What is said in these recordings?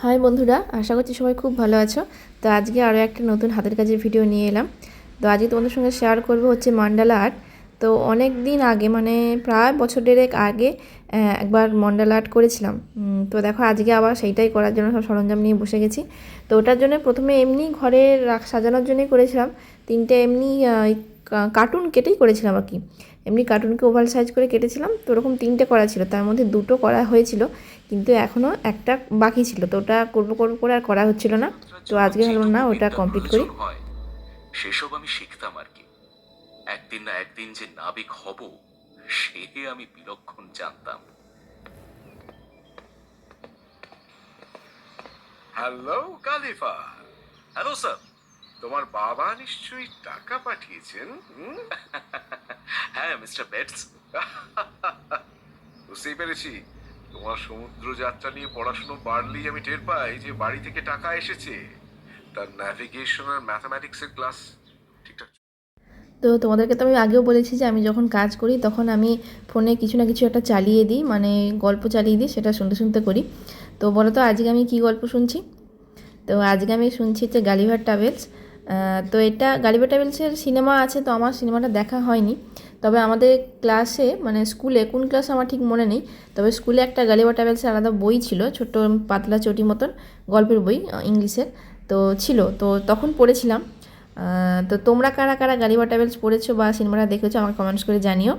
High বন্ধুরা, আশা করছি সবাই খুব ভালো আছো। তো আজকে আরও একটা নতুন হাতের কাজের ভিডিও নিয়ে এলাম। তো আজকে তোমাদের সঙ্গে শেয়ার করব হচ্ছে মান্ডালা আর্ট। তো অনেক দিন আগে, মানে প্রায় বছর দেড়েক আগে একবার মান্ডালা আর্ট করেছিলাম। তো দেখো আজকে আবার সেইটাই করার জন্য সব সরঞ্জাম নিয়ে বসে গেছি। তো ওটার জন্য প্রথমে এমনি ঘরে সাজানোর জন্যই করেছিলাম। তিনটে এমনি কার্টুন কেটেই করেছিলাম আর কি। এমনি কার্টুনকে ওভাল সাইজ করে কেটেছিলাম। তো ওরকম তিনটে করা ছিল, তার মধ্যে দুটো করা হয়েছিল, কিন্তু এখনও একটা বাকি ছিল। তো ওটা করবো করে আর করা হচ্ছিল না। তো আজকে ভাবলাম না ওটা কমপ্লিট করি। সেসব আমি শিখতাম আর কি। একদিন না একদিন যে নাবিক হব সে আমি বিলক্ষণ জানতাম। হ্যালো কালিফা। Hello sir. তোমার বাবা নিশ্চয়ই টাকা পাঠিয়েছেন। হ্যাঁ মিস্টার বেটস। বুঝতেই পেরেছি, তোমার সমুদ্র যাত্রা নিয়ে পড়াশোনা বাড়লেই আমি টের পাই যে বাড়ি থেকে টাকা এসেছে। তার ন্যাভিগেশন আর ম্যাথামেটিক্সের ক্লাস ঠিকঠাক। তো তোমাদেরকে তো আমি আগেও বলেছি যে আমি যখন কাজ করি তখন আমি ফোনে কিছু না কিছু একটা চালিয়ে দিই, মানে গল্প চালিয়ে দিই, সেটা শুনতে শুনতে করি। তো বলো তো আজকে আমি কি গল্প শুনছি? তো আজকে আমি শুনছি যে গালিভার ট্রাভেলস। তো এটা গালিভার ট্রাভেলসের সিনেমা আছে, তো আমার সিনেমাটা দেখা হয়নি। তবে আমাদের ক্লাসে, মানে স্কুলে, কোন ক্লাসে আমার ঠিক মনে নেই, তবে স্কুলে একটা গালিভার ট্রাভেলসের আলাদা বই ছিল, ছোট্ট পাতলা চটি মতন গল্পের বই, ইংলিশের। তো ছিল, তো তখন পড়েছিলাম। তো তোমরা কারা কারা গালিভার ট্রাভেলস পড়েছো বা সিনেমাটা দেখেছো আমাকে কমেন্টস করে জানিও।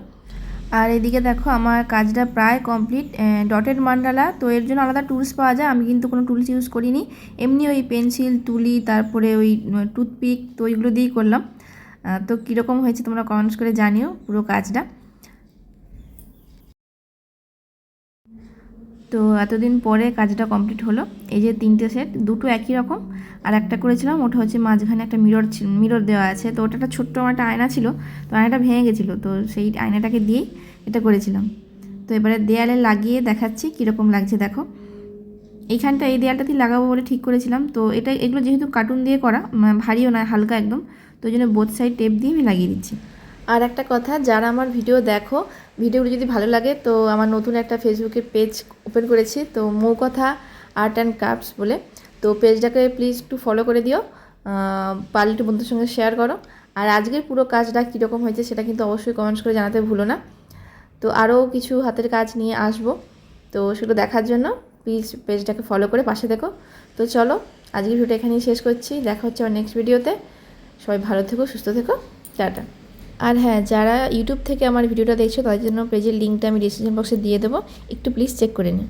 আর এদিকে দেখো আমার কাজটা প্রায় কমপ্লিট। ডটেড মান্ডালা, তো এর জন্য আলাদা টুলস পাওয়া যায়, আমি কিন্তু কোনো টুলস ইউজ করিনি। এমনি ওই পেন্সিল, তুলি, তারপরে ওই টুথপিক, তো ওইগুলো দিয়েই করলাম। তো কীরকম হয়েছে তোমরা কমেন্টস করে জানিও পুরো কাজটা। তো এতদিন পরে কাজটা কমপ্লিট হলো। এই যে তিনটে সেট, দুটো একই রকম, আর একটা করেছিলাম ওটা হচ্ছে মাঝখানে একটা মিরর দেওয়া আছে। তো ওটা একটা ছোট্ট আমার একটা আয়না ছিল, তো আয়নাটা ভেঙে গেছিলো, তো সেই আয়নাটাকে দিয়েই এটা করেছিলাম। তো এবারে দেয়ালে লাগিয়ে দেখাচ্ছি কীরকম লাগছে দেখো। এইখানটা এই দেয়ালটাতেই লাগাবো বলে ঠিক করেছিলাম। তো এগুলো যেহেতু কার্টুন দিয়ে করা, ভারীও নয়, হালকা একদম, তো ওই জন্য বোথ সাইড টেপ দিয়ে আমি লাগিয়ে দিচ্ছি। আর একটা কথা, যারা আমার ভিডিও দেখো, ভিডিওগুলো যদি ভালো লাগে, তো আমার নতুন একটা ফেসবুকের পেজ ওপেন করেছি, তো মৌকথা আর্ট অ্যান্ড ক্রাফটস বলে। তো পেজটাকে প্লিজ একটু ফলো করে দিও, পারলে একটু বন্ধুদের সঙ্গে শেয়ার করো। আর আজকের পুরো কাজটা কীরকম হয়েছে সেটা কিন্তু অবশ্যই কমেন্টস করে জানাতে ভুলো না। তো আরও কিছু হাতের কাজ নিয়ে আসবো, তো সেগুলো দেখার জন্য প্লিজ পেজটাকে ফলো করে পাশে দেখো। তো চলো আজকের ভিডিওটা এখানেই শেষ করছি, দেখা হচ্ছে আমার নেক্সট ভিডিওতে। সবাই ভালো থেকো, সুস্থ থেকো, টাটা। আর হ্যাঁ, যারা ইউটিউব থেকে আমার ভিডিওটা দেখছো তাদের জন্য পেজের লিঙ্কটা আমি ডিসক্রিপশন বক্সে দিয়ে দেবো, একটু প্লিজ চেক করে নিও।